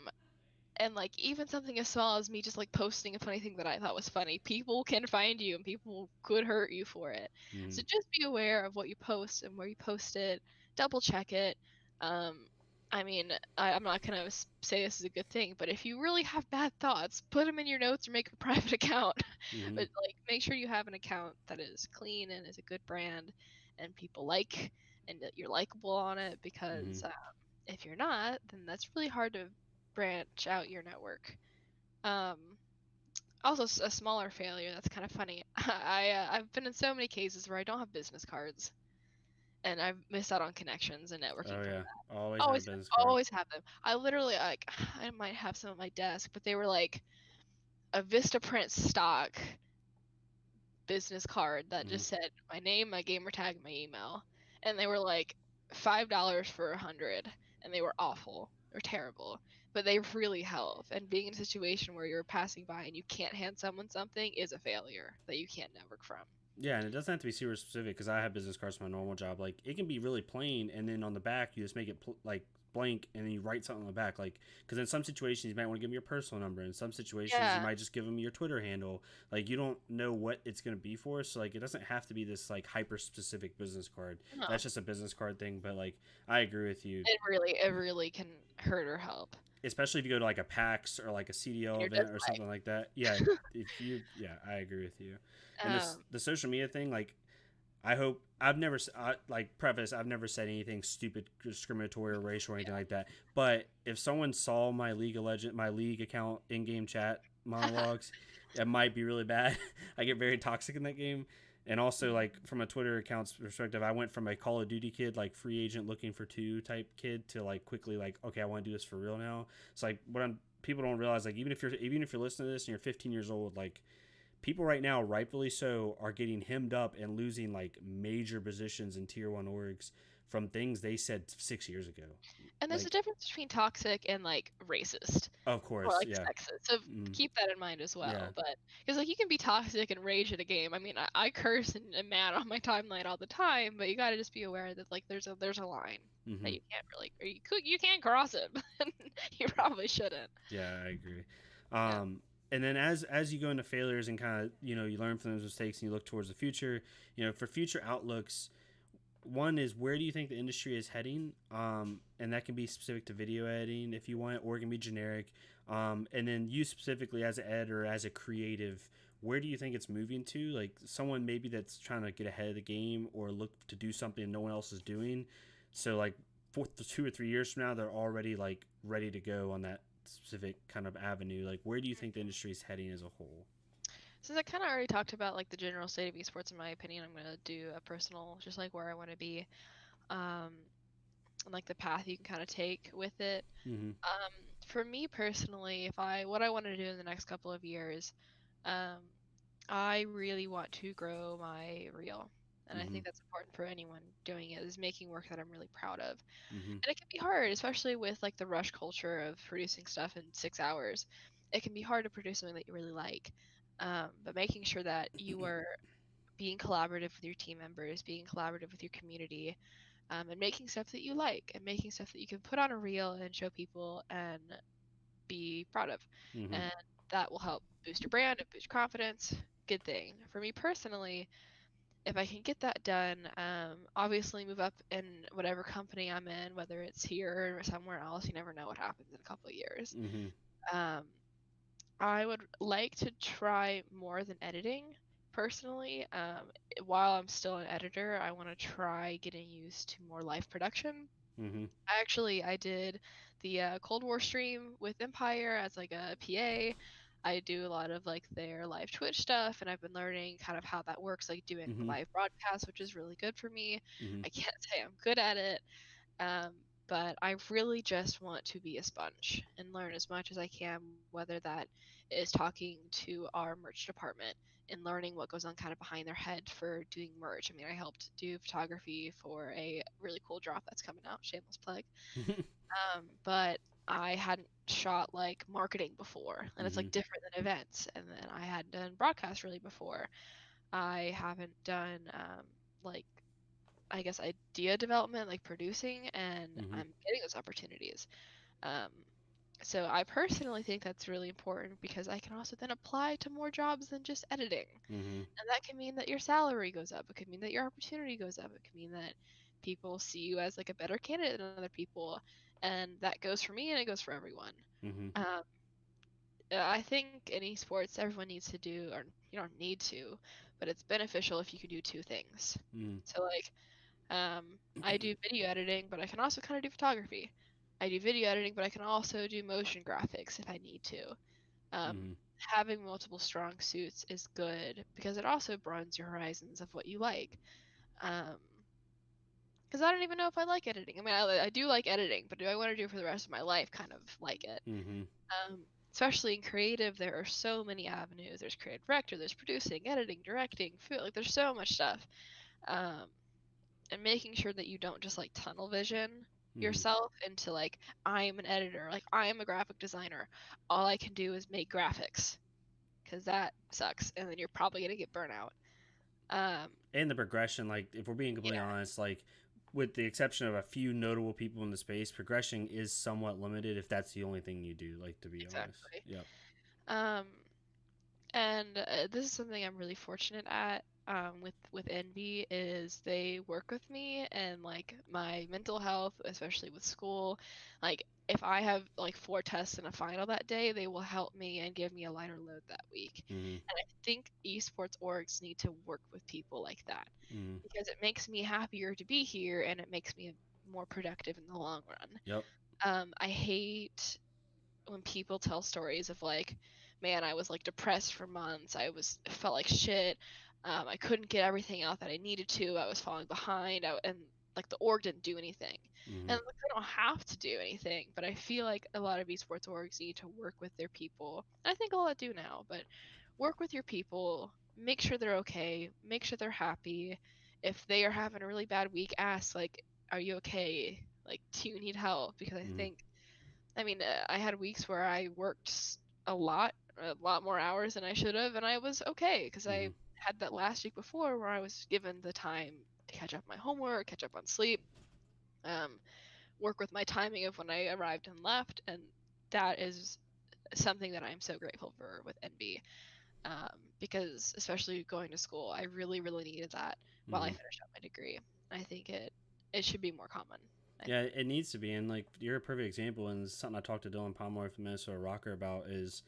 And like even something as small as me just like posting a funny thing that I thought was funny, people can find you and people could hurt you for it. So just be aware of what you post and where you post it. Double check it. um I mean, I'm not gonna say this is a good thing, but if you really have bad thoughts, put them in your notes or make a private account. But like make sure you have an account that is clean and is a good brand and people like, and that you're likable on it, because if you're not, then that's really hard to branch out your network. Um, Also, a smaller failure that's kind of funny. I've been in so many cases where I don't have business cards, and I've missed out on connections and networking Oh from yeah. that. Always have a business card. Always have them. I literally like I might have some at my desk, but they were like a Vistaprint stock business card that just said my name, my gamer tag, my email, and they were like $5 for 100, and they were awful or terrible, but they really help. And being in a situation where you're passing by and you can't hand someone something is a failure that you can't network from. Yeah, and it doesn't have to be super specific because I have business cards for my normal job. Like it can be really plain, and then on the back you just make it like blank, and then you write something on the back. Like because in some situations you might want to give them your personal number. In some situations you Yeah. might just give them your Twitter handle. Like you don't know what it's going to be for, so like it doesn't have to be this like hyper specific business card. No, That's just a business card thing. But like I agree with you, it really can hurt or help. especially if you go to like a PAX or like a And CDL you're event just or something like that. Yeah, if you yeah, I agree with you. And like, this the social media thing, like I hope I've never like preface. I've never said anything stupid, discriminatory, or racial or anything like that. But if someone saw my my League account in-game chat monologues, it might be really bad. I get very toxic in that game, and also like from a Twitter account's perspective, I went from a Call of Duty kid, like free agent looking for two type kid, to like quickly like okay, I want to do this for real now. So like what I'm people don't realize like even if you're listening to this and you're 15 years old, like people right now, rightfully so, are getting hemmed up and losing like major positions in tier one orgs from things they said 6 years ago. and there's a Like, difference between toxic and like racist. of Or course, like yeah, sexist. So keep that in mind as yeah, well. But because like you can be toxic and rage at a game. I mean, I curse and am mad on my timeline all the time, but you got to just be aware that like there's a line that you can't really, or you can't cross it. You probably shouldn't. yeah, I agree. Yeah. And then as you go into failures and kind of you learn from those mistakes and you look towards the future, for future outlooks, one is where do you think the industry is heading, and that can be specific to video editing if you want, or it can be generic, and then you specifically as an editor, as a creative, where do you think it's moving to, like someone maybe that's trying to get ahead of the game or look to do something no one else is doing, so like for 2 or 3 years from now they're already like ready to go on that specific kind of avenue. Like where do you think the industry is heading as a whole? Since I kind of already talked about like the general state of esports, in my opinion, I'm gonna do a personal, just like where I want to be, um, and like the path you can kind of take with it. Mm-hmm. Um, for me personally, if I what I want to do in the next couple of years, um, I really want to grow my reel. And I Mm-hmm. think that's important for anyone doing it, is making work that I'm really proud of. Mm-hmm. And it can be hard, especially with like the rush culture of producing stuff in 6 hours. It can be hard to produce something that you really like. But making sure that you are being collaborative with your team members, being collaborative with your community, and making stuff that you like, and making stuff that you can put on a reel and show people and be proud of. Mm-hmm. And that will help boost your brand and boost your confidence. Good thing. For me personally, if I can get that done, obviously move up in whatever company I'm in, whether it's here or somewhere else. You never know what happens in a couple of years. Mm-hmm. Um, I would like to try more than editing personally. While I'm still an editor, I want to try getting used to more live production. Mm-hmm. I did the Cold War stream with Empire as like a PA. I do a lot of like their live Twitch stuff, and I've been learning kind of how that works, like doing Mm-hmm. live broadcasts, which is really good for me. Mm-hmm. I can't say I'm good at it, um, but I really just want to be a sponge and learn as much as I can, whether that is talking to our merch department and learning what goes on kind of behind their head for doing merch. I mean, I helped do photography for a really cool drop that's coming out, shameless plug. But I hadn't shot like marketing before, and it's Mm-hmm. like different than events. And then I hadn't done broadcast really before. I haven't done like I guess idea development, like producing, and Mm-hmm. I'm getting those opportunities. Um, so I personally think that's really important because I can also then apply to more jobs than just editing. Mm-hmm. And that can mean that your salary goes up. It could mean that your opportunity goes up. It could mean that people see you as like a better candidate than other people. And that goes for me and it goes for everyone. Mm-hmm. Um, I think in esports, everyone needs to do, or you don't need to, but it's beneficial if you can do two things. Mm-hmm. So, like, I do video editing, but I can also kind of do photography. I do video editing, but I can also do motion graphics if I need to. Um, Mm-hmm. Having multiple strong suits is good because it also broadens your horizons of what you like. Um, because I don't even know if I like editing. I mean, I do like editing, but do I want to do it for the rest of my life? Kind of like it. Mm-hmm. Especially in creative, there are so many avenues. There's creative director, there's producing, editing, directing, food. Like, there's so much stuff. Um, and making sure that you don't just like tunnel vision Mm-hmm. yourself into like I'm an editor, like I'm a graphic designer. All I can do is make graphics because that sucks, and then you're probably gonna get burnout. Um, And the progression, like if we're being completely yeah, honest, like with the exception of a few notable people in the space, progression is somewhat limited if that's the only thing you do. Like to be honest. exactly. Yep. Um, and this is something I'm really fortunate at with Envy is they work with me and like my mental health, especially with school. Like if I have like 4 tests and a final that day, they will help me and give me a lighter load that week. Mm-hmm. And I think esports orgs need to work with people like that Mm-hmm. because it makes me happier to be here and it makes me more productive in the long run. Yep. I hate when people tell stories of like, man, I was like depressed for months. Felt like shit. I couldn't get everything out that I needed to. I was falling behind. And like the org didn't do anything. Mm-hmm. And like they don't have to do anything, but I feel like a lot of esports orgs need to work with their people. And I think a lot do now, but work with your people. Make sure they're okay. Make sure they're happy. If they are having a really bad week, ask like, "Are you okay? Like, do you need help?" Because Mm-hmm. I mean, I had weeks where I worked a lot more hours than I should have, and I was okay because I Mm-hmm. had that last week before where I was given the time to catch up my homework, catch up on sleep, um, work with my timing of when I arrived and left, and that is something that I'm so grateful for with NB. Because especially going to school, I really, really needed that while I Mm-hmm. finished up my degree. I think it should be more common. I Yeah, think. it needs to be, and like you're a perfect example, and it's something I talked to Dylan Pomeroy from Minnesota Rocker about is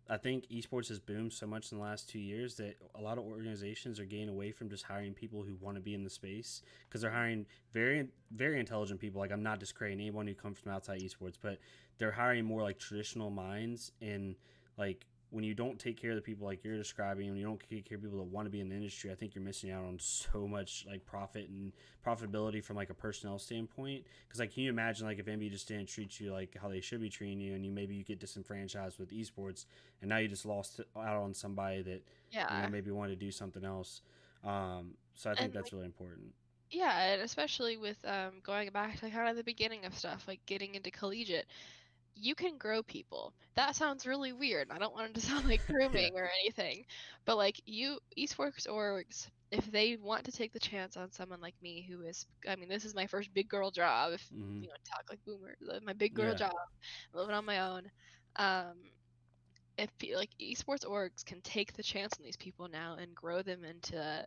I think esports has boomed so much in the last 2 years that a lot of organizations are getting away from just hiring people who want to be in the space because they're hiring very, very intelligent people. Like I'm not discrediting anyone who comes from outside esports, but they're hiring more like traditional minds. And like when you don't take care of the people like you're describing, when you don't take care of people that want to be in the industry, I think you're missing out on so much like profit and profitability from like a personnel standpoint. Because like, can you imagine like if NBA just didn't treat you like how they should be treating you, and you get disenfranchised with esports, and now you just lost out on somebody that Yeah, maybe wanted to do something else. So I think and that's really important. yeah, and especially with going back to kind of the beginning of stuff, like getting into collegiate, you can grow people. That sounds really weird. I don't want it to sound like Yeah. grooming or anything, but like you esports orgs, if they want to take the chance on someone like me who is, I mean, this is my first big girl job. If Hmm. you know, talk like boomer, my big girl Yeah. job, living on my own. um, if like esports orgs can take the chance on these people now and grow them into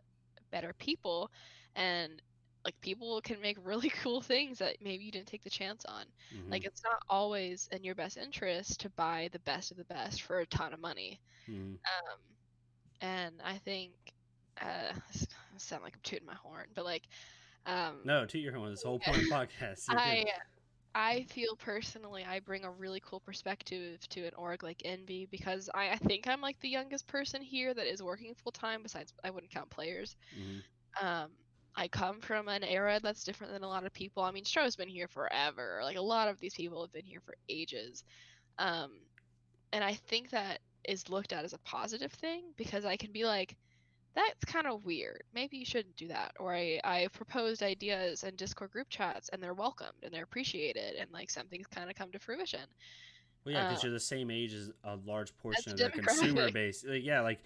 better people, and like people can make really cool things that maybe you didn't take the chance on. Mm-hmm. Like it's not always in your best interest to buy the best of the best for a ton of money. Mm-hmm. Um, and I think I sound like I'm tooting my horn, but like No, to your horn. This whole point of the podcast. You're good. I I feel personally I bring a really cool perspective to an org like Envy because I think I'm like the youngest person here that is working full time, besides I wouldn't count players. Mm-hmm. Um, I come from an era that's different than a lot of people. I mean, Stro's been here forever. Like a lot of these people have been here for ages. Um, and I think that is looked at as a positive thing because I can be like, that's kind of weird. Maybe you shouldn't do that. Or I proposed ideas in Discord group chats and they're welcomed and they're appreciated and like something's kind of come to fruition. Well, yeah, Um, because you're the same age as a large that's portion a of their consumer demographic. base. Yeah, like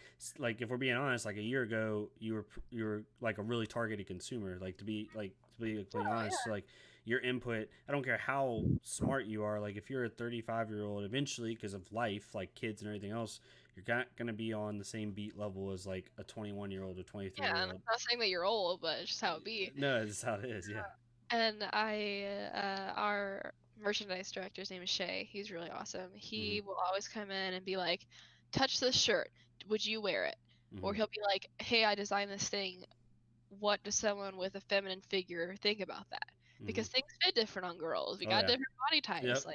if we're being honest, like a year ago, you were like a really targeted consumer. To be completely Oh honest, yeah, like your input. I don't care how smart you are. Like if you're a 35-year-old, eventually, because of life, like kids and everything else, you're not gonna be on the same beat level as like a 21-year-old or 23 yeah. year And I'm old. not saying that you're old, but it's just how it be. No, that's how it is. Yeah. And our merchandise director's name is Shay. He's really awesome. Mm-hmm. He will always come in and be like, touch this shirt. Would you wear it? Or Mm-hmm. he'll be like, hey, I designed this thing. What does someone with a feminine figure think about that? Mm-hmm. Because things fit different on girls. We Oh got yeah. different body types. Yep.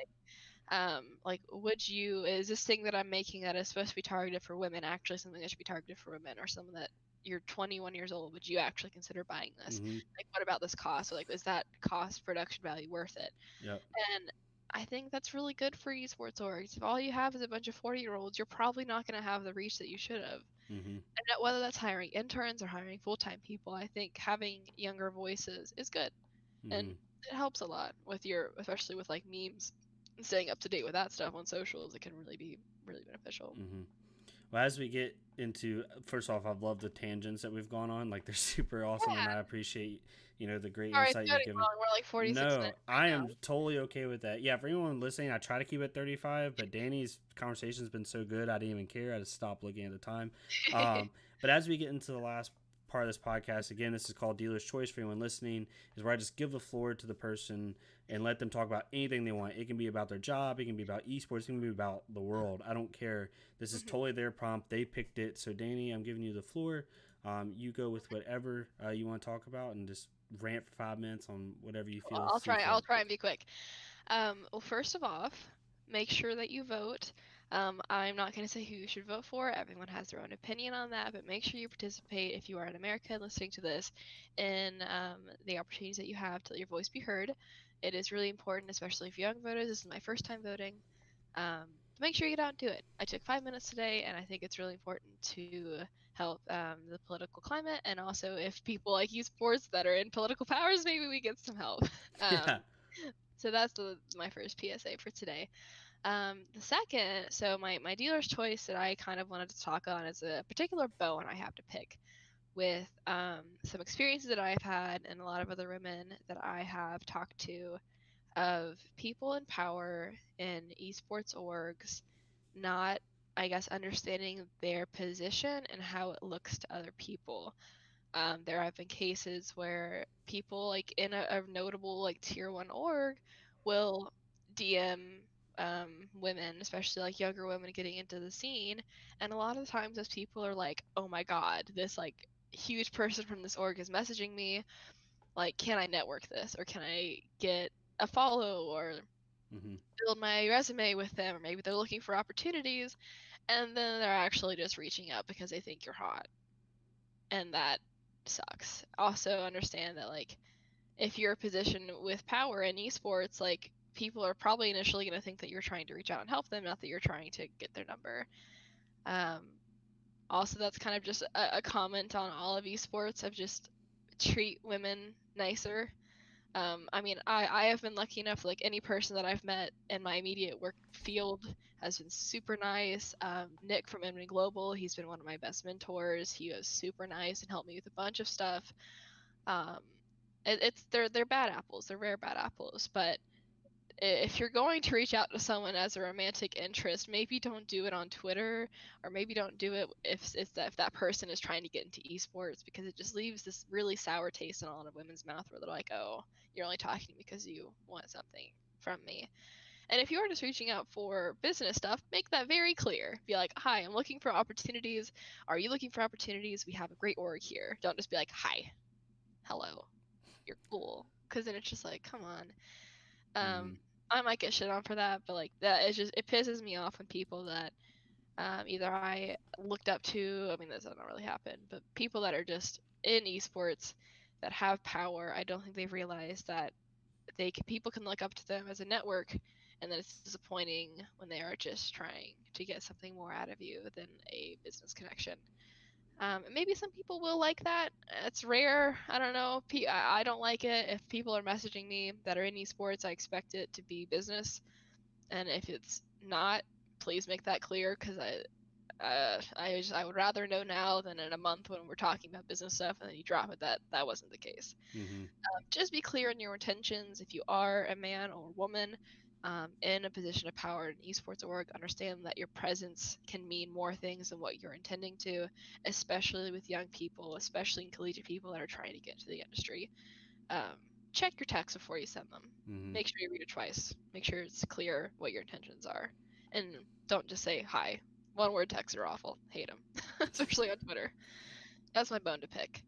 Like would you, is this thing that I'm making that is supposed to be targeted for women actually something that should be targeted for women, or something that you're 21 years old, would you actually consider buying this? Mm-hmm. Like what about this cost? Or, like is that cost production value worth it? Yep. And I think that's really good for esports orgs. If all you have is a bunch of 40-year-olds, you're probably not going to have the reach that you should have. Mm-hmm. And whether that's hiring interns or hiring full-time people, I think having younger voices is good, and Mm-hmm. it helps a lot with your, especially with like memes and staying up to date with that stuff on socials. It can really be really beneficial. Mm-hmm. Well, as we get into, first off, I've loved the tangents that we've gone on. Like they're super awesome, and Yeah. I appreciate the great Sorry, it's insight you've getting given. long. We're like 46 No, minutes I right am totally okay with that. Yeah, for anyone listening, I try to keep it 35, but Danny's conversation's been so good, I didn't even care. I just stopped looking at the time. now. But as we get into the last part of this podcast, again, this is called Dealer's Choice for anyone listening, is where I just give the floor to the person and let them talk about anything they want. It can be about their job, it can be about esports, it can be about the world. I don't care. This is totally their prompt. They picked it. So, Danny, I'm giving you the floor. You go with whatever you want to talk about and just rant for 5 minutes on whatever you feel I'll see try. fit. I'll try and be quick. Well, first of all, make sure that you vote. I'm not going to say who you should vote for. Everyone has their own opinion on that, but make sure you participate if you are in America listening to this in the opportunities that you have to let your voice be heard. It is really important, especially if young voters. This is my first time voting. To make sure you get out and do it. I took 5 minutes today, and I think it's really important to help the political climate, and also if people like esports that are in political powers, maybe we get some help. Yeah. Um, so that's my first PSA for today. The second, so my dealer's choice that I kind of wanted to talk on is a particular bone I have to pick with some experiences that I've had and a lot of other women that I have talked to of people in power in esports orgs not, I guess, understanding their position and how it looks to other people. There have been cases where people like in a notable like tier one org will DM women, especially like younger women getting into the scene, and a lot of the times those people are like, "Oh my God, this like huge person from this org is messaging me. Like, can I network this, or can I get a follow, or Mm-hmm. build my resume with them, or maybe they're looking for opportunities, and then they're actually just reaching out because they think you're hot, and that sucks. Also understand that like if you're a position with power in esports, like people are probably initially going to think that you're trying to reach out and help them, not that you're trying to get their number. Um, Also, that's kind of just a comment on all of esports of just treat women nicer. I mean, I have been lucky enough, like any person that I've met in my immediate work field has been super nice. Nick from Inman Global, he's been one of my best mentors. He was super nice and helped me with a bunch of stuff. Um, it's they're bad apples, they're rare bad apples, but if you're going to reach out to someone as a romantic interest, maybe don't do it on Twitter, or maybe don't do it if that person is trying to get into esports, because it just leaves this really sour taste in a lot of women's mouth where they're like, oh, you're only talking to me because you want something from me. And if you're just reaching out for business stuff, make that very clear. Be like, hi, I'm looking for opportunities. Are you looking for opportunities? We have a great org here. Don't just be like, hi, hello, you're cool. Because then it's just like, come on. Mm-hmm. I might get shit on for that, but like that is just, it pisses me off when people that either I looked up to, I mean, this doesn't really happen, but people that are just in esports that have power, I don't think they've realized that people can look up to them as a network, and then it's disappointing when they are just trying to get something more out of you than a business connection. Maybe some people will like that. It's rare. I don't know. I don't like it. If people are messaging me that are in esports, I expect it to be business. And if it's not, please make that clear, because I would rather know now than in a month when we're talking about business stuff and then you drop it that wasn't the case. Mm-hmm. Just be clear in your intentions. If you are a man or woman in a position of power in esports org, understand that your presence can mean more things than what you're intending to, especially with young people, especially in collegiate people that are trying to get into the industry. Check your text before you send them. Mm-hmm. Make sure you read it twice. Make sure it's clear what your intentions are. And don't just say hi. One word texts are awful. Hate them, especially on Twitter. That's my bone to pick.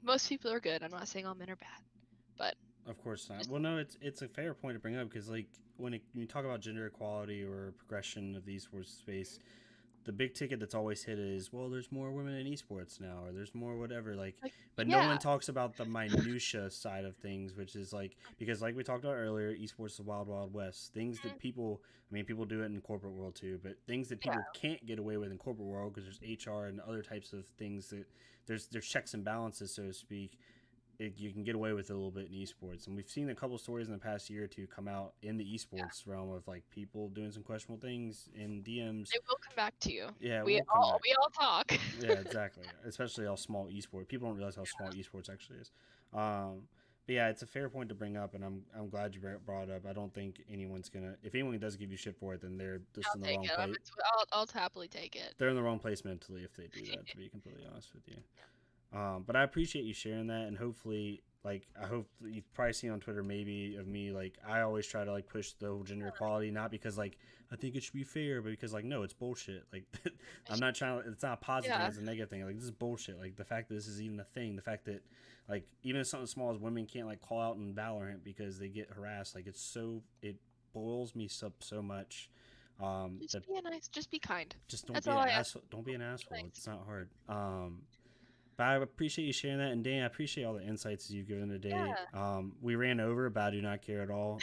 Most people are good. I'm not saying all men are bad, but Of course not. just Well, no, it's a fair point to bring up because like when you talk about gender equality or progression of the esports space, the big ticket that's always hit is, well, there's more women in esports now, or there's more whatever, like, like, but no yeah, one talks about the minutia side of things, which is like, because like we talked about earlier, esports is the wild wild west. Things that people, I mean, people do it in the corporate world too, but things that yeah, people can't get away with in corporate world because there's HR and other types of things that there's checks and balances, so to speak. You can get away with it a little bit in esports, and we've seen a couple stories in the past year or two come out in the yeah. esports realm of like people doing some questionable things in DMs. It will come back to you. Yeah, We we'll come all back. we all talk. Yeah, exactly. Especially how small esports. People don't realize how small esports actually is. But yeah, it's a fair point to bring up, and I'm glad you brought it up. I don't think anyone's gonna. If anyone does give you shit for it, then they're just I'll in the take wrong it. place. I'll happily take it. They're in the wrong place mentally if they do that. To be completely honest with you. But I appreciate you sharing that, and hopefully, like, I hope you've probably seen on Twitter maybe of me, like, I always try to like push the whole gender equality, not because like I think it should be fair, but because like no, it's bullshit. Like, I'm not trying to. It's not a positive thing; Yeah, it's a negative thing. Like, this is bullshit. Like the fact that this is even a thing, the fact that like even something small as women can't like call out in Valorant because they get harassed. Like, it boils me so much. That just be kind. just don't That's be all an I ask. asshole. Don't be an Be asshole. nice. It's not hard. But I appreciate you sharing that, and Dan, I appreciate all the insights you've given today. Yeah. We ran over, but I do not care at all.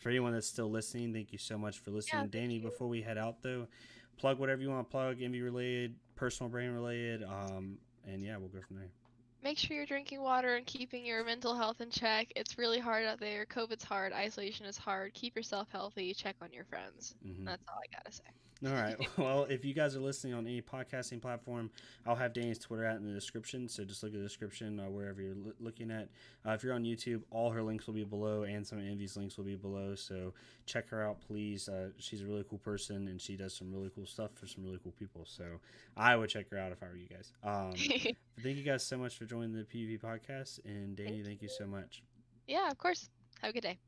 For anyone that's still listening, thank you so much for Yeah, listening. thank Danny, you. before we head out though, plug whatever you want to plug, MV related, personal brand related, and yeah, we'll go from there. Make sure you're drinking water and keeping your mental health in check. It's really hard out there. COVID's hard. Isolation is hard. Keep yourself healthy. Check on your friends. Mm-hmm. That's all I gotta say. All right. Well, if you guys are listening on any podcasting platform, I'll have Danny's Twitter out in the description. So just look at the description wherever you're looking at. If you're on YouTube, all her links will be below, and some of Envy's links will be below. So check her out, please. She's a really cool person, and she does some really cool stuff for some really cool people. So I would check her out if I were you guys. Thank you guys so much for joining the PvP podcast, and Danny, Thank thank you you. so much. Yeah, of course. Have a good day.